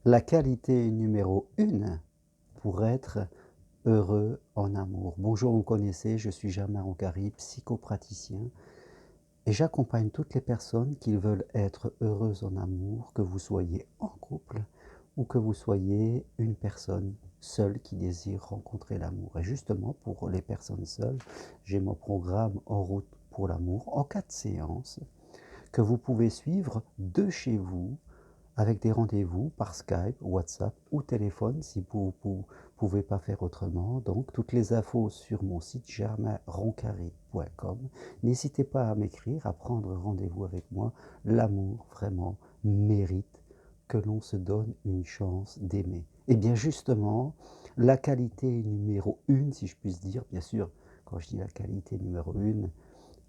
La qualité numéro 1 pour être heureux en amour. Bonjour, vous me connaissez, je suis Germain Roncary, psychopraticien et j'accompagne toutes les personnes qui veulent être heureuses en amour, que vous soyez en couple ou que vous soyez une personne seule qui désire rencontrer l'amour. Et justement, pour les personnes seules, j'ai mon programme En route pour l'amour en 4 séances que vous pouvez suivre de chez vous avec des rendez-vous par Skype, WhatsApp ou téléphone si vous ne pouvez pas faire autrement. Donc, toutes les infos sur mon site germainroncary.com. N'hésitez pas à m'écrire, à prendre rendez-vous avec moi. L'amour, vraiment, mérite que l'on se donne une chance d'aimer. Et bien justement, la qualité numéro 1, si je puis dire, bien sûr, quand je dis la qualité numéro 1,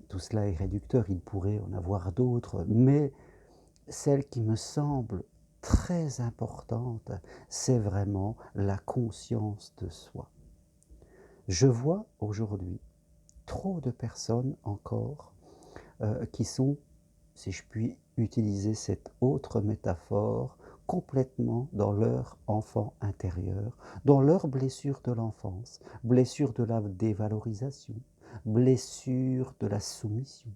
tout cela est réducteur, il pourrait en avoir d'autres, mais celle qui me semble très importante, c'est vraiment la conscience de soi. Je vois aujourd'hui trop de personnes encore qui sont, si je puis utiliser cette autre métaphore, complètement dans leur enfant intérieur, dans leurs blessures de l'enfance, blessures de la dévalorisation, blessures de la soumission,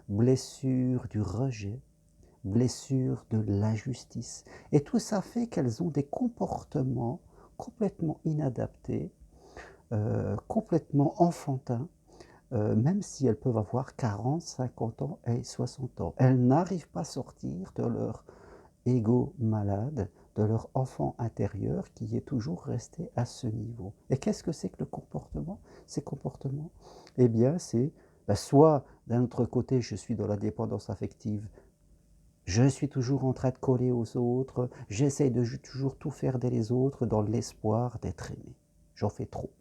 blessures du rejet, blessures de l'injustice. Et tout ça fait qu'elles ont des comportements complètement inadaptés, complètement enfantins, même si elles peuvent avoir 40, 50 ans et 60 ans. Elles n'arrivent pas à sortir de leur ego malade, de leur enfant intérieur qui est toujours resté à ce niveau. Et qu'est-ce que c'est que le comportement? Ces comportements, eh bien, c'est soit d'un autre côté, je suis dans la dépendance affective. Je suis toujours en train de coller aux autres, j'essaye de toujours tout faire des autres dans l'espoir d'être aimé. J'en fais trop.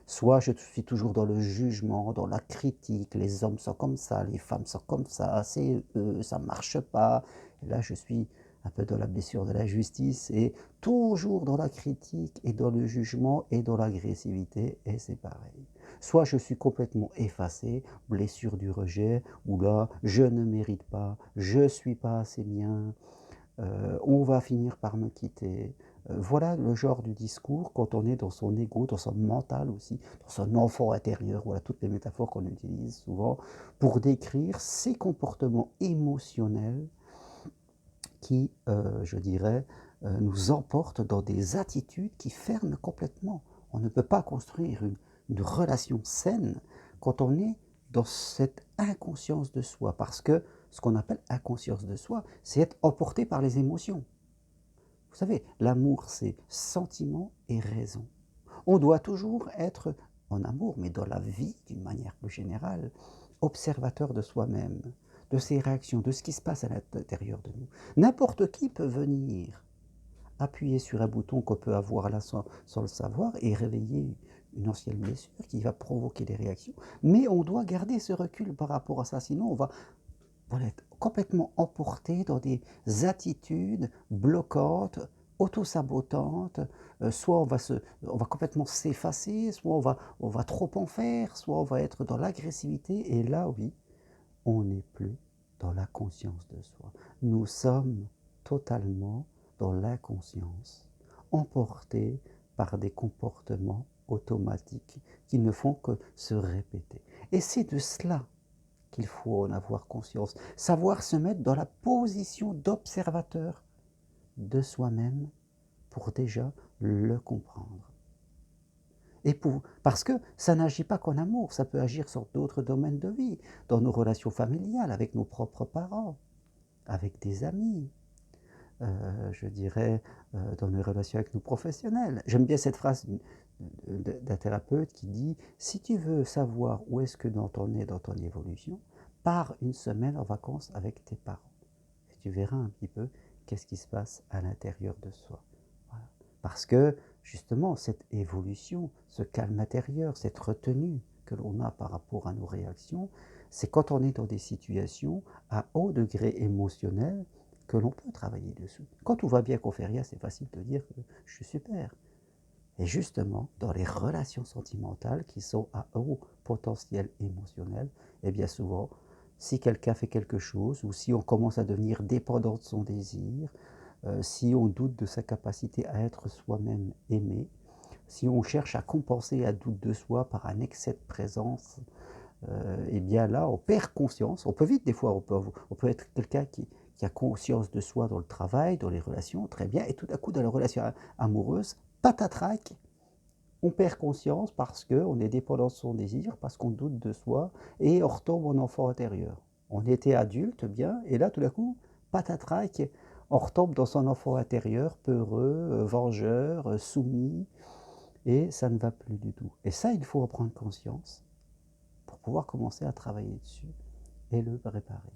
Soit je suis toujours dans le jugement, dans la critique, les hommes sont comme ça, les femmes sont comme ça, c'est eux, ça ne marche pas. Et là, je suis un peu dans la blessure de la justice et toujours dans la critique et dans le jugement et dans l'agressivité, et c'est pareil. Soit je suis complètement effacé, blessure du rejet, où là, je ne mérite pas, je ne suis pas assez bien, on va finir par me quitter. Voilà le genre du discours quand on est dans son ego, dans son mental aussi, dans son enfant intérieur, voilà toutes les métaphores qu'on utilise souvent pour décrire ces comportements émotionnels qui, je dirais, nous emportent dans des attitudes qui ferment complètement. On ne peut pas construire une relation saine quand on est dans cette inconscience de soi, parce que ce qu'on appelle inconscience de soi, c'est être emporté par les émotions. Vous savez, l'amour, c'est sentiment et raison. On doit toujours être en amour, mais dans la vie, d'une manière plus générale, observateur de soi-même, de ses réactions, de ce qui se passe à l'intérieur de nous. N'importe qui peut venir appuyer sur un bouton qu'on peut avoir là sans le savoir et réveiller une ancienne blessure qui va provoquer des réactions. Mais on doit garder ce recul par rapport à ça, sinon on va être complètement emporté dans des attitudes bloquantes, auto-sabotantes, soit on va complètement s'effacer, soit on va trop en faire, soit on va être dans l'agressivité, et là oui, on n'est plus dans la conscience de soi. Nous sommes totalement dans l'inconscience, emportés par des comportements automatiques qui ne font que se répéter. Et c'est de cela qu'il faut en avoir conscience. Savoir se mettre dans la position d'observateur de soi-même pour déjà le comprendre. Parce que ça n'agit pas qu'en amour, ça peut agir sur d'autres domaines de vie, dans nos relations familiales, avec nos propres parents, avec des amis, je dirais, dans nos relations avec nos professionnels. J'aime bien cette phrase d'un thérapeute qui dit: si tu veux savoir où est-ce que t'en es dans ton évolution, pars une semaine en vacances avec tes parents. Et tu verras un petit peu qu'est-ce qui se passe à l'intérieur de soi. Voilà. Parce que justement, cette évolution, ce calme intérieur, cette retenue que l'on a par rapport à nos réactions, c'est quand on est dans des situations à haut degré émotionnel que l'on peut travailler dessus. Quand tout va bien, qu'on fait rien, c'est facile de dire que je suis super. Et justement, dans les relations sentimentales qui sont à haut potentiel émotionnel, et bien souvent, si quelqu'un fait quelque chose, ou si on commence à devenir dépendant de son désir, si on doute de sa capacité à être soi-même aimé, si on cherche à compenser un doute de soi par un excès de présence, et bien là, on perd conscience. On peut vite, des fois, on peut être quelqu'un qui a conscience de soi dans le travail, dans les relations, très bien, et tout à coup, dans la relation amoureuse, patatrac, on perd conscience parce qu'on est dépendant de son désir, parce qu'on doute de soi, et on retombe en enfant intérieur. On était adulte, bien, et là, tout d'un coup, patatrac, on retombe dans son enfant intérieur, peureux, vengeur, soumis, et ça ne va plus du tout. Et ça, il faut en prendre conscience pour pouvoir commencer à travailler dessus et le réparer.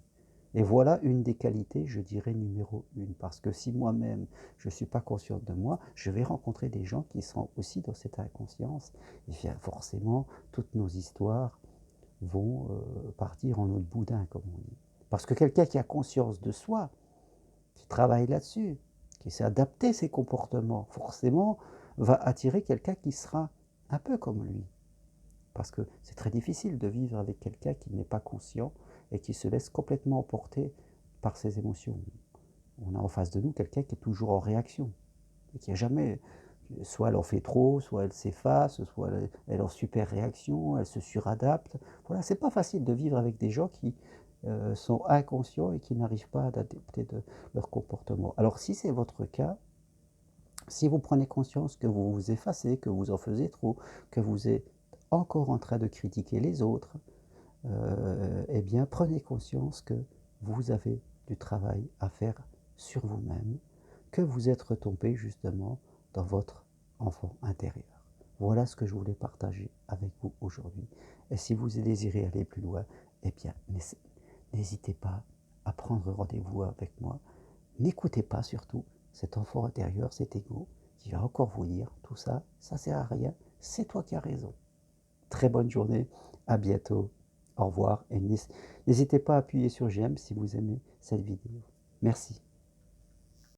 Et voilà une des qualités, je dirais, numéro une. Parce que si moi-même, je ne suis pas consciente de moi, je vais rencontrer des gens qui sont aussi dans cette inconscience. Et bien forcément, toutes nos histoires vont partir en autre boudin, comme on dit. Parce que quelqu'un qui a conscience de soi, qui travaille là-dessus, qui sait adapter ses comportements, forcément, va attirer quelqu'un qui sera un peu comme lui. Parce que c'est très difficile de vivre avec quelqu'un qui n'est pas conscient et qui se laisse complètement emporter par ses émotions. On a en face de nous quelqu'un qui est toujours en réaction, et qui a jamais, soit elle en fait trop, soit elle s'efface, soit elle est en super réaction, elle se suradapte. Voilà, c'est pas facile de vivre avec des gens qui sont inconscients et qui n'arrivent pas à adapter leur comportement. Alors si c'est votre cas, si vous prenez conscience que vous vous effacez, que vous en faisiez trop, que vous êtes encore en train de critiquer les autres, eh bien prenez conscience que vous avez du travail à faire sur vous-même, que vous êtes retombé justement dans votre enfant intérieur. Voilà ce que je voulais partager avec vous aujourd'hui. Et si vous désirez aller plus loin, eh bien n'hésitez pas à prendre rendez-vous avec moi. N'écoutez pas surtout cet enfant intérieur, cet ego, qui va encore vous dire tout ça, ça sert à rien, c'est toi qui as raison. Très bonne journée, à bientôt, au revoir, et n'hésitez pas à appuyer sur j'aime si vous aimez cette vidéo. Merci.